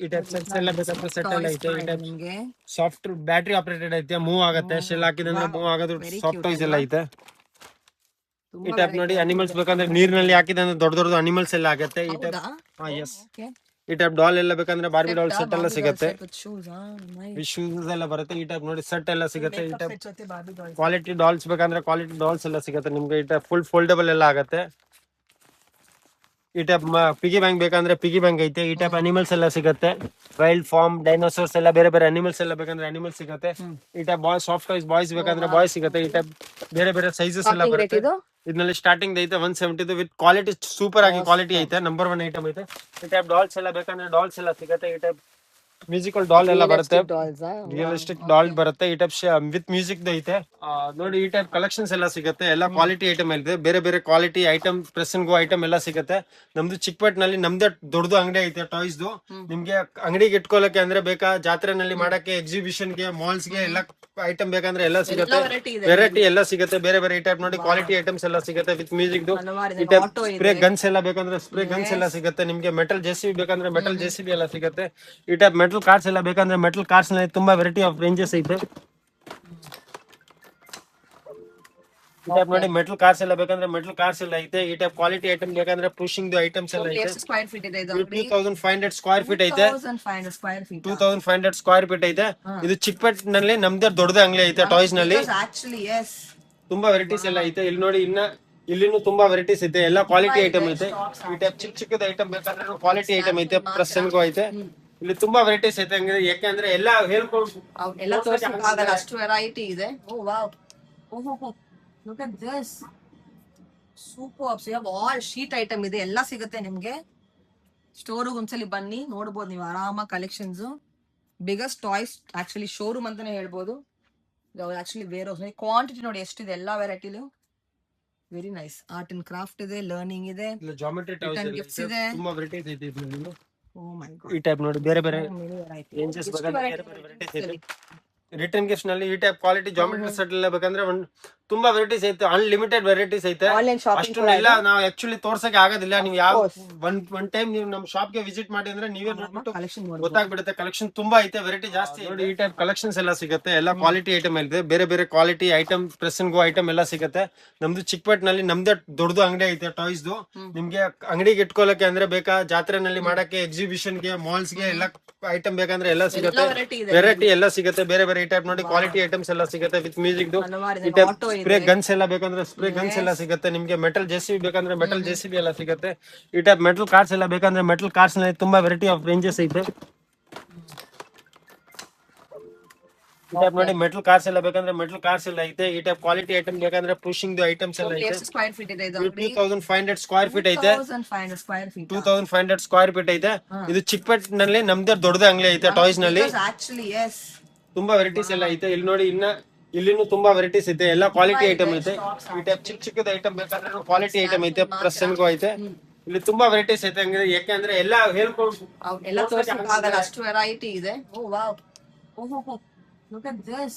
S1: ಈ ಟೈಪ್ ಸೆಟ್ಸ್ ಎಲ್ಲ ಬೇಕಂದ್ರೆ ಸೆಟ್ ಎಲ್ಲ ಐತೆ. ಈ ಟೈಪ್ ಸಾಫ್ಟ್ ಬ್ಯಾಟ್ರಿ ಆಪರೇಟೆಡ್ ಐತೆ, ಮೂವ್ ಆಗುತ್ತೆ. ಶೆಲ್ ಹಾಕಿದ್ರೆ ಮೂವ್ ಆಗೋದು ಸಾಫ್ಟ್ ಟಾಯ್ಸ್ ಎಲ್ಲ ಐತೆ. ಈ ಟೈಪ್ ನೋಡಿ ಅನಿಮಲ್ಸ್ ಬೇಕಂದ್ರೆ ನೀರಿನಲ್ಲಿ ಹಾಕಿದ್ರೆ ದೊಡ್ಡ ದೊಡ್ಡ ಅನಿಮಲ್ಸ್ ಎಲ್ಲ ಆಗುತ್ತೆ. ಈ ಟೈಪ್ ಎಸ್ ಈ ಟೈಪ್ ಡಾಲ್ ಎಲ್ಲ ಬೇಕಂದ್ರೆ ಬಾರ್ಬಿ ಡಾಲ್ ಸೆಟ್ ಎಲ್ಲ ಸಿಗುತ್ತೆ. ಶೂಸ್ ಎಲ್ಲ ಬರುತ್ತೆ. ಈ ಟೈಪ್ ನೋಡಿ ಸೆಟ್ ಎಲ್ಲ ಸಿಗುತ್ತೆ. ಈ ಟೈಪ್ ಕ್ವಾಲಿಟಿ ಡಾಲ್ಸ್ ಬೇಕಂದ್ರೆ ಕ್ವಾಲಿಟಿ ಡಾಲ್ಸ್ ಎಲ್ಲ ಸಿಗುತ್ತೆ ನಿಮ್ಗೆ. ಈ ಟೈಪ್ ಫುಲ್ ಫೋಲ್ಡಬಲ್ ಎಲ್ಲ ಆಗುತ್ತೆ. ಈ ಟೈಪ್ ಪಿಗಿ ಬ್ಯಾಂಕ್ ಬೇಕಂದ್ರೆ ಪಿಗಿ ಬ್ಯಾಂಕ್ ಐತೆ. ಈ ಟೈಪ್ ಅನಿಮಲ್ಸ್ ಎಲ್ಲ ಸಿಗುತ್ತೆ. ವೈಲ್ಡ್ ಫಾರ್ಮ್, ಡೈನೋಸರ್ಸ್ ಎಲ್ಲ ಬೇರೆ ಬೇರೆ ಅನಿಮಲ್ಸ್ ಎಲ್ಲ ಬೇಕಂದ್ರೆ ಅನಿಮಲ್ಸ್ ಸಿಗುತ್ತೆ. ಈ type boys soft toys boys ಬೇಕಂದ್ರೆ ಬಾಯ್ಸ್ ಸಿಗುತ್ತೆ. ಈ ಟೈಪ್ ಬೇರೆ ಬೇರೆ ಸೈಜಸ್ ಎಲ್ಲ ಬರುತ್ತೆ. ಇದರಲ್ಲಿ ಸ್ಟಾರ್ಟಿಂಗ್ ಐತೆ 170 ವಿತ್ ಕ್ವಾಲಿಟಿ ಸೂಪರ್ ಆಗಿ ಕ್ವಾಲಿಟಿ ಐತೆ. ನಂಬರ್ 1 ಐಟಮ್ ಐತೆ. ಈ ಟೈಪ್ ಡಾಲ್ಸ್ ಎಲ್ಲ ಬೇಕಂದ್ರೆ ಡಾಲ್ಸ್ ಎಲ್ಲ ಸಿಗುತ್ತೆ. ಈ ಟೈಪ್ ಮ್ಯೂಸಿಕಲ್ ಡಾಲ್ ಎಲ್ಲ ಬರುತ್ತೆ. ರಿಯಲಿಸ್ಟಿಕ್ ಡಾಲ್ ಬರುತ್ತೆ. ಈ ಟೈಪ್ ವಿತ್ ಮ್ಯೂಸಿಕ್ ಐತೆ. ನೋಡಿ ಈ ಟೈಪ್ ಕಲೆಕ್ಷನ್ಸ್ ಎಲ್ಲ ಸಿಗುತ್ತೆ. ಎಲ್ಲ ಕ್ವಾಲಿಟಿ ಐಟಮ್ ಇದೆ. ಬೇರೆ ಬೇರೆ quality item, press and go item ಎಲ್ಲ ಸಿಗುತ್ತೆ. ನಮ್ದು ಚಿಕ್ಕಪೇಟ್ನಲ್ಲಿ ನಮ್ದೇ ದೊಡ್ಡದು ಅಂಗಡಿ ಐತೆ ಟಾಯ್ಸ್. ನಿಮ್ಗೆ ಅಂಗಡಿಗೆ ಇಟ್ಕೊಳ್ಳಕ್ಕೆ ಅಂದ್ರೆ ಬೇಕಾ, ಜಾತ್ರೆನಲ್ಲಿ ಮಾಡಕ್ಕೆ, ಎಕ್ಸಿಬಿಷನ್ ಗೆ, ಮಾಲ್ಸ್ ಗೆ ಎಲ್ಲ ಐಟಮ್ ಬೇಕಂದ್ರೆ ಎಲ್ಲ ಸಿಗುತ್ತೆ. ವೆರೈಟಿ ಎಲ್ಲ ಸಿಗುತ್ತೆ. ಬೇರೆ ಬೇರೆ ಈ ಟೈಪ್ ನೋಡಿ ಕ್ವಾಲಿಟಿ ಐಟಮ್ಸ್ ಎಲ್ಲ ಸಿಗುತ್ತೆ ವಿತ್ ಮ್ಯೂಸಿಕ್. ಈ ಟೈಪ್ ಸ್ಪ್ರೇ ಗನ್ಸ್ ಎಲ್ಲ ಬೇಕಂದ್ರೆ ಸ್ಪ್ರೇ ಗನ್ಸ್ ಎಲ್ಲ ಸಿಗುತ್ತೆ ನಿಮ್ಗೆ. ಮೆಟಲ್ ಜೆಸಿಬಿ ಬೇಕಂದ್ರೆ ಮೆಟಲ್ ಜೆಸಿಬಿ ಎಲ್ಲ ಸಿಗುತ್ತೆ. ಈ ಟೈಪ್ ಮೆಟಲ್ ಕಾರ್ಸ್ ಎಲ್ಲ ಬೇಕಂದ್ರೆ ಮೆಟಲ್ ಕಾರ್ಸ್ ನಲ್ಲಿ ತುಂಬಾ ವೆರೈಟಿ ಆಫ್ ರೇಂಜಸ್ ಐತೆ. ಈ ಟೈಪ್ ನೋಡಿ ಮೆಟಲ್ ಕಾರ್ಸ್ ಎಲ್ಲ ಬೇಕಂದ್ರೆ ಮೆಟಲ್ ಕಾರ್ಸ್ ಎಲ್ಲ ಐತೆ. ಈ ಟೈಪ್ ಕ್ವಾಲಿಟಿ ಐಟಮ್ ಬೇಕಂದ್ರೆ ಪುಷಿಂಗ್ ಐಟಮ್ಸ್ ಎಲ್ಲ ಐತೆ. 2500 ಸ್ಕ್ವೇರ್ ಫೀಟ್ ಐತೆ. 2500 ಸ್ಕ್ವೇರ್ ಫೀಟ್ ಐತೆ. ಇದು ಚಿಕ್ಕಪೇಟ್ನಲ್ಲಿ ನಮ್ದೇ ದೊಡ್ಡದ ಅಂಗಡಿ ಐತೆ ಟಾಯ್ಸ್ ನಲ್ಲಿ. ತುಂಬಾ ವೆರೈಟೀಸ್ ಎಲ್ಲ ಐತೆ. ಇಲ್ಲಿ ನೋಡಿ ಇಲ್ಲಿನೂ ತುಂಬಾ ವೆರೈಟೀಸ್ ಐತೆ. ಎಲ್ಲ ಕ್ವಾಲಿಟಿ ಐಟಮ್ ಐತೆ. ಈ ಟೈಪ್ ಚಿಕ್ಕದ ಐಟಮ್ ಬೇಕಂದ್ರೆ ಕ್ವಾಲಿಟಿ ಐಟಮ್ ಐತೆ. ಪ್ರೆಸ್ ಅಂಡ್ ಗೋ ಐತೆ. ಇಲ್ಲಿ ತುಂಬಾ ವೆರೈಟೀಸ್ ಐತೆ. ಯಾಕೆಂದ್ರೆ ಎಲ್ಲ ಹೇಳ್ಕೊಂಡು
S2: ಅಷ್ಟು ವೆರೈಟಿ ಇದೆ. Look at this. Superb. So you have all sheet item ಇದೆ. ಎಲ್ಲ ಸಿಗುತ್ತೆ ನಿಮ್ಗೆ. ಸ್ಟೋರ್ಗೆ ಒಂದ್ಸಲಿ ಬನ್ನಿ, ನೋಡ್ಬೋದು ನೀವು ಆರಾಮ collections. Biggest toys actually showroom ಅಂತಾನೆ ಹೇಳ್ಬೋದು. ಆಕ್ಚುಲಿ ವೇರ್ ಹೌಸ್ ಕ್ವಾಂಟಿಟಿ ನೋಡಿ ಎಷ್ಟಿದೆ ಎಲ್ಲ ವೆರೈಟಿಲು. Very nice. Art and craft ಇದೆ, ಲರ್ನಿಂಗ್ ಇದೆ,
S1: ಜಾಮೆಟ್ರಿ ಟಾಯ್ಸ್
S2: ಗಿಫ್ಟ್ಸ್ ಇದೆ.
S1: ತುಂಬಾ ವೆರೈಟೀಸ್ ಐತೆ ಇದರಲ್ಲಿ.
S2: ಓ ಮೈ ಗಾಡ್.
S1: ಈ ಟೈಪ್ ನೋಡಿ ಬೇರೆ ಬೇರೆ ರೇಂಜಸ್ ಬೇರೆ ಬೇರೆ ವೆರೈಟೀಸ್ ಐತೆ. ರಿಟರ್ನ್ ಗಿಫ್ಟ್ ನಲ್ಲಿ ಈ ಟೈಪ್ ಕ್ವಾಲಿಟಿ ಜಾಮೆಟ್ರಿ ಸೆಟ್ ಎಲ್ಲ ಬೇಕಂದ್ರೆ ತುಂಬಾ ವೆರೈಟೀಸ್ ಐತೆ. ಅನ್ಲಿಮಿಟೆಡ್ ವೆರೈಟೀಸ್ ಐತೆ. ಅಷ್ಟನ್ನೆಲ್ಲ ನಾವು ಆಕ್ಚುಲಿ ತೋರ್ಸಕ್ಕೆ ಆಗೋದಿಲ್ಲ. ನೀವು ಯಾವ ಒನ್ ಟೈಮ್ ನೀವು ನಮ್ಮ ಶಾಪ್ ಗೆ ವಿಸಿಟ್ ಮಾಡಿ ಅಂದ್ರೆ ನೀವೇ ನೋಡ್ಬಿಟ್ಟು ಗೊತ್ತಾಗ್ಬಿಡುತ್ತೆ. ಕಲೆಕ್ಷನ್ ತುಂಬಾ ಐತೆ, ವೆರೈಟಿ ಜಾಸ್ತಿ. ನೋಡಿ ಈ ಟೈಪ್ ಕಲೆಕ್ಷನ್ಸ್ ಎಲ್ಲ ಸಿಗುತ್ತೆ. ಎಲ್ಲ ಕ್ವಾಲಿಟಿ ಐಟಮ್ ಇದೆ. ಬೇರೆ ಬೇರೆ quality item, press and go item ಎಲ್ಲ ಸಿಗುತ್ತೆ. ನಮ್ದು ಚಿಕ್ಕಪೇಟ್ನಲ್ಲಿ ನಮ್ದೇ ದೊಡ್ಡದು ಅಂಗಡಿ ಐತೆ ಟಾಯ್ಸ್. ನಿಮ್ಗೆ ಅಂಗಡಿಗೆ ಇಟ್ಕೊಳ್ಳಕ್ಕೆ ಅಂದ್ರೆ ಬೇಕಾ, ಜಾತ್ರೆನಲ್ಲಿ ಮಾಡಕ್ಕೆ, ಎಕ್ಸಿಬಿಷನ್ ಗೆ, ಮಾಲ್ಸ್ ಗೆ ಎಲ್ಲ ಐಟಮ್ ಬೇಕಂದ್ರೆ ಎಲ್ಲ ಸಿಗುತ್ತೆ. ವೆರೈಟಿ ಎಲ್ಲ ಸಿಗುತ್ತೆ. ಬೇರೆ ಬೇರೆ ಈ ಟೈಪ್ ನೋಡಿ ಕ್ವಾಲಿಟಿ ಐಟಮ್ಸ್ ಎಲ್ಲ ಸಿಗುತ್ತೆ ವಿತ್ ಮ್ಯೂಸಿಕ್. ಈ ಟೈಪ್ ಸ್ಪ್ರೇ ಗನ್ಸ್ ಎಲ್ಲ ಬೇಕಂದ್ರೆ ಸ್ಪ್ರೇ ಗನ್ಸ್ ಎಲ್ಲ ಸಿಗುತ್ತೆ ನಿಮ್ಗೆ. ಮೆಟಲ್ ಜೆಸಿಬಿ ಬೇಕಂದ್ರೆ ಮೆಟಲ್ ಜೆಸಿಬಿ ಎಲ್ಲ ಸಿಗುತ್ತೆ. ಈ ಟೈಪ್ ಮೆಟಲ್ ಕಾರ್ಸ್ ಎಲ್ಲ ಬೇಕಂದ್ರೆ ಮೆಟಲ್ ಕಾರ್ಸ್ ನಲ್ಲಿ ತುಂಬಾ ವೆರೈಟಿ ಆಫ್ ರೇಂಜಸ್ ಐತೆ. ಈ ಟೈಪ್ ನೋಡಿ ಮೆಟಲ್ ಕಾರ್ಸ್ ಎಲ್ಲ ಬೇಕಂದ್ರೆ ಮೆಟಲ್ ಕಾರ್ಸ್ ಎಲ್ಲ ಐತೆ. ಈ ಟೈಪ್ ಕ್ವಾಲಿಟಿ ಐಟಮ್ ಬೇಕಂದ್ರೆ ಪುಷಿಂಗ್ ಐಟಮ್ಸ್ ಎಲ್ಲ ಐತೆ. 2500 ಸ್ಕ್ವೇರ್ ಫೀಟ್ ಐತೆ. 2500 ಸ್ಕ್ವೇರ್ ಫೀಟ್ ಐತೆ. ಇದು ಚಿಕ್ಕಪೇಟ್ನಲ್ಲಿ ನಮ್ದೇ ದೊಡ್ಡದ ಅಂಗಡಿ ಐತೆ ಟಾಯ್ಸ್ ನಲ್ಲಿ. ತುಂಬಾ ವೆರೈಟೀಸ್ ಎಲ್ಲ ಐತೆ. ಇಲ್ಲಿ ನೋಡಿ ಇಲ್ಲಿನೂ ತುಂಬಾ ವೆರೈಟೀಸ್ ಐತೆ. ಎಲ್ಲ ಕ್ವಾಲಿಟಿ ಐಟಮ್ ಐತೆ. ಈ ಟೈಪ್ ಚಿಕ್ಕದ ಐಟಮ್ ಬೇಕಂದ್ರೆ ಕ್ವಾಲಿಟಿ ಐಟಮ್ ಐತೆ. ಪ್ರೆಸ್ ಅಂಡ್ ಗೋ ಐತೆ. ಇಲ್ಲಿ ತುಂಬಾ ವೆರೈಟೀಸ್ ಐತೆ. ಯಾಕೆಂದ್ರೆ ಎಲ್ಲ ಹೇಳ್ಕೊಂಡು
S2: ಅಷ್ಟು ವೆರೈಟಿ ಇದೆ. ಓ wow. Look at this.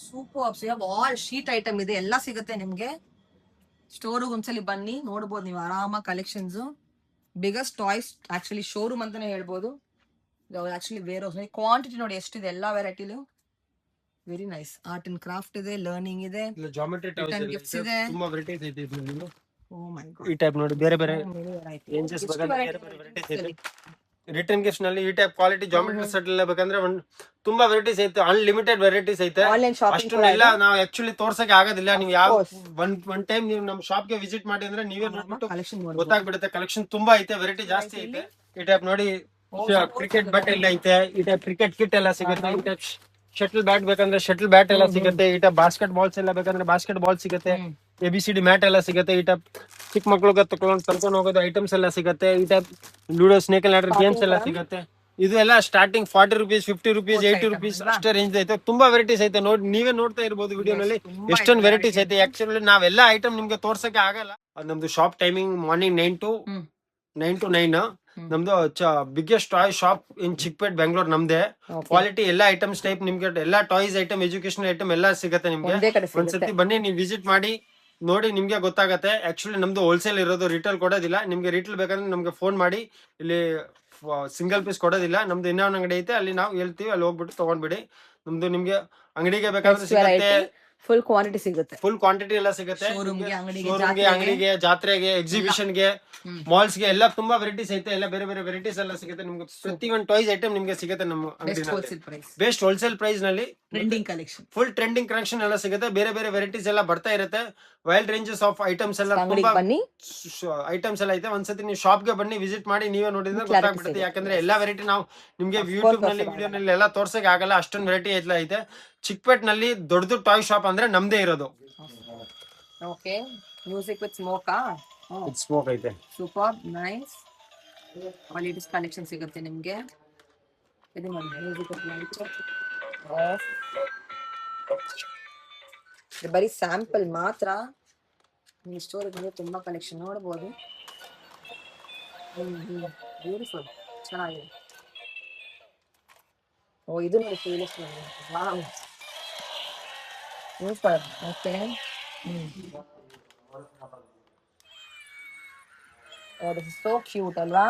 S2: Superb. So you have all sheet item ಇದೆ. ಎಲ್ಲ ಸಿಗುತ್ತೆ ನಿಮ್ಗೆ. ಸ್ಟೋರ್ಗೆ ಒಂದ್ಸಲಿ ಬನ್ನಿ, ನೋಡ್ಬೋದು ನೀವು ಆರಾಮ collections. Biggest toys actually showroom ಅಂತಾನೆ ಹೇಳ್ಬೋದು. ಆಕ್ಚುಲಿ ವೇರ್ ಹೌಸ್ ಕ್ವಾಂಟಿಟಿ ನೋಡಿ ಎಷ್ಟಿದೆ ಎಲ್ಲ ವೆರೈಟಿಲು. Very nice. Art and craft ಇದೆ, ಲರ್ನಿಂಗ್ ಇದೆ,
S1: ಜಾಮೆಟ್ರಿ ಟಾಯ್ಸ್
S2: ಗಿಫ್ಟ್ಸ್ ಇದೆ.
S1: ತುಂಬಾ ವೆರೈಟೀಸ್ ಐತೆ ಇದರಲ್ಲಿ.
S2: ಓ ಮೈ ಗಾಡ್.
S1: ಈ ಟೈಪ್ ನೋಡಿ ಬೇರೆ ಬೇರೆ ರೇಂಜಸ್ ಬೇರೆ ಬೇರೆ ವೆರೈಟೀಸ್ ಐತೆ. ರಿಟರ್ನ್ ಗಿಫ್ಟ್ ನಲ್ಲಿ ಈ ಟೈಪ್ ಕ್ವಾಲಿಟಿ ಜಾಮೆಟ್ರಿ ಸೆಟ್ ಎಲ್ಲ ಬೇಕಂದ್ರೆ ತುಂಬಾ ವೆರೈಟೀಸ್ ಐತೆ. ಅನ್ಲಿಮಿಟೆಡ್ ವೆರೈಟೀಸ್ ಐತೆ. ಅಷ್ಟನ್ನೆಲ್ಲ ನಾವು ಆಕ್ಚುಲಿ ತೋರ್ಸಕ್ಕೆ ಆಗೋದಿಲ್ಲ. ನೀವು ಯಾವ ಒನ್ ಟೈಮ್ ನೀವು ನಮ್ಮ ಶಾಪ್ ಗೆ ವಿಸಿಟ್ ಮಾಡಿ ಅಂದ್ರೆ ನೀವೇ ನೋಡ್ಬಿಟ್ಟು ಗೊತ್ತಾಗ್ಬಿಡುತ್ತೆ. ಕಲೆಕ್ಷನ್ ತುಂಬಾ ಐತೆ, ವೆರೈಟಿ ಜಾಸ್ತಿ ಐತೆ. ಈ ಟೈಪ್ ನೋಡಿ ಕ್ರಿಕೆಟ್ ಬ್ಯಾಟ್ ಎಲ್ಲ ಐತೆ. ಈ ಟೈಪ್ ಕ್ರಿಕೆಟ್ ಕಿಟ್ ಎಲ್ಲ ಸಿಗುತ್ತೆ. ಈ ಟೈಪ್ ಶಟಲ್ ಬ್ಯಾಟ್ ಬೇಕಂದ್ರೆ ಶಟಲ್ ಬ್ಯಾಟ್ ಎಲ್ಲ ಸಿಗುತ್ತೆ. ಈ ಟೈಪ್ ಬಾಸ್ಕೆಟ್ ಬಾಲ್ಸ್ ಎಲ್ಲ ಬೇಕಂದ್ರೆ ಬಾಸ್ಕೆಟ್ ಬಾಲ್ ಸಿಗುತ್ತೆ. ABCD ಮ್ಯಾಟ್ ಎಲ್ಲ ಸಿಗುತ್ತೆ. ಈ ಟೈಪ್ ಚಿಕ್ಕ ಮಕ್ಳಿಗೆ ಕರ್ಕೊಂಡು ಹೋಗೋದು ಐಟಮ್ಸ್ ಎಲ್ಲ ಸಿಗುತ್ತೆ. ಈ type ludo, snake and ladder games ಎಲ್ಲ ಸಿಗುತ್ತೆ. ಇದು ಎಲ್ಲ ಸ್ಟಾರ್ಟಿಂಗ್ 40 rupees, 50 rupees, 80 rupees ಅಷ್ಟೇ ರೇಂಜ್ ಐತೆ. ತುಂಬಾ ವೆರೈಟೀಸ್ ಐತೆ. ನೋಡಿ, ನೀವೇ ನೋಡ್ತಾ ಇರ್ಬೋದು ವಿಡಿಯೋನಲ್ಲಿ ಎಷ್ಟೊಂದು ವೆರೈಟೀಸ್ ಐತೆ. ಆಕ್ಚುಲಿ ನಾವೆಲ್ಲ ಐಟಮ್ ನಿಮ್ಗೆ ತೋರ್ಸಕ್ಕೆ ಆಗಲ್ಲ. ನಮ್ದು ಶಾಪ್ ಟೈಮಿಂಗ್ ಮಾರ್ನಿಂಗ್ 9 to 9. ನಮ್ದು ಬಿಗ್ಗೆಸ್ಟ್ ಟಾಯ್ ಶಾಪ್ ಇನ್ ಚಿಕ್ಪೇಟ್, ಬೆಂಗಳೂರು ನಮ್ದೇ. ಕ್ವಾಲಿಟಿ ಎಲ್ಲ ಐಟಮ್ಸ್ ಟೈಪ್ ನಿಮ್ಗೆ ಎಲ್ಲ ಟಾಯ್ಸ್ ಐಟಮ್, ಎಜುಕೇಶನ್ ಐಟಮ್ ಎಲ್ಲ ಸಿಗುತ್ತೆ ನಿಮ್ಗೆ. ಒಂದ್ಸತಿ ಬನ್ನಿ, ನೀವು ವಿಸಿಟ್ ಮಾಡಿ ನೋಡಿ, ನಿಮ್ಗೆ ಗೊತ್ತಾಗತ್ತೆ. ಆಕ್ಚುಲಿ ನಮ್ದು ಹೋಲ್ಸೇಲ್ ಇರೋದು, ರಿಟೇಲ್ ಕೊಡೋದಿಲ್ಲ. ನಿಮ್ಗೆ ರಿಟೇಲ್ ಬೇಕಂದ್ರೆ ನಮ್ಗೆ ಫೋನ್ ಮಾಡಿ. ಇಲ್ಲಿ ಸಿಂಗಲ್ ಪೀಸ್ ಕೊಡೋದಿಲ್ಲ. ನಮ್ದು ಇನ್ನೊಂದು ಅಂಗಡಿ ಐತೆ, ಅಲ್ಲಿ ನಾವು ಹೇಳ್ತೀವಿ, ಅಲ್ಲಿ ಹೋಗ್ಬಿಟ್ಟು ತಗೊಂಡ್ಬಿಡಿ. ನಮ್ದು ನಿಮ್ಗೆ ಅಂಗಡಿಗೆ ಬೇಕಾದ್ರೆ ಸಿಗುತ್ತೆ,
S2: ಫುಲ್ ಕ್ವಾಂಟಿಟಿ ಸಿಗುತ್ತೆ.
S1: ಫುಲ್ ಕ್ವಾಂಟಿಟಿ ಎಲ್ಲ ಸಿಗುತ್ತೆ. ಶೋರೂಮ್ಗೆ, ಅಂಗಡಿಗೆ, ಜಾತ್ರೆಗೆ, ಎಕ್ಸಿಬಿಷನ್ಗೆ, ಮಾಲ್ಸ್ಗೆ ಎಲ್ಲ ತುಂಬಾ ವೆರೈಟೀಸ್ ಐತೆ. ಎಲ್ಲ ಬೇರೆ ಬೇರೆ ವೆರೈಟೀಸ್ ಎಲ್ಲ ಸಿಗುತ್ತೆ ನಿಮ್ಗೆ. ಪ್ರತಿ ಒಂದು ಟಾಯ್ಸ್ ಐಟಮ್ ನಿಮ್ಗೆ ಸಿಗುತ್ತೆ ನಮ್ಮ ಅಂಗಡಿನಲ್ಲಿ. ಬೆಸ್ಟ್ ಹೋಲ್ಸೇಲ್ ಪ್ರೈಸ್ ನಲ್ಲಿ
S2: trending collection,
S1: full trending collection ಎಲ್ಲ ಸಿಗುತ್ತೆ. ಬೇರೆ ಬೇರೆ ವೆರೈಟೀಸ್ ಎಲ್ಲ ಬರ್ತಾ ಇರುತ್ತೆ. ವೈಲ್ಡ್ ರೇಂಜಸ್ ಆಫ್ ಐಟಮ್ಸ್ ಎಲ್ಲ ತುಂಬಾ ಐಟಮ್ಸ್ ಎಲ್ಲ ಐತೆ. ಒಂದ್ಸತಿ ನೀವು ಶಾಪ್ ಗೆ ಬನ್ನಿ, ವಿಸಿಟ್ ಮಾಡಿ, ನೀವೇ ನೋಡಿದ್ರೆ ಗೊತ್ತಾಗ್ಬಿಡುತ್ತೆ. ಯಾಕಂದ್ರೆ ಎಲ್ಲಾ ವೆರೈಟಿ ನಾವು ನಿಮ್ಗೆ ಯೂಟ್ಯೂಬ್ ನಲ್ಲಿ, ವಿಡಿಯೋನಲ್ಲಿ ಎಲ್ಲ ತೋರ್ಸಕ್ ಆಗಲ್ಲ. ಅಷ್ಟೊಂದು ವೆರೈಟಿ ಎಲ್ಲ ಐತೆ. ಚಿಕ್ಪೇಟ್ ನಲ್ಲಿ ದೊಡ್ಡದು ಟಾಯ್ ಶಾಪ್ ಅಂದ್ರೆ ನಮ್ದೇ ಇರೋದು.
S2: Okay, music with smoke.
S1: Smoke ಐತೆ.
S2: Super nice. ಕ್ವಾಲಿಟೀಸ್ ಕಲೆಕ್ಷನ್ ಸಿಗುತ್ತೆ ನಿಮ್ಗೆ. ಇದು ನೋಡಿ, ಮ್ಯೂಸಿಕ್ ವಿತ್ ಲೈಟ್. ಬರೀ ಸ್ಯಾಂಪಲ್ ಮಾತ್ರ. ಈ ಸ್ಟೋರ್ ತುಂಬಾ ಕಲೆಕ್ಷನ್ ನೋಡಬಹುದು. ಬ್ಯೂಟಿಫುಲ್, ಚೆನ್ನಾಗಿದೆ. ಓ, ಇದು ನೋಡಿ, super. Okay, oh, this is so cute ಅಲ್ವಾ?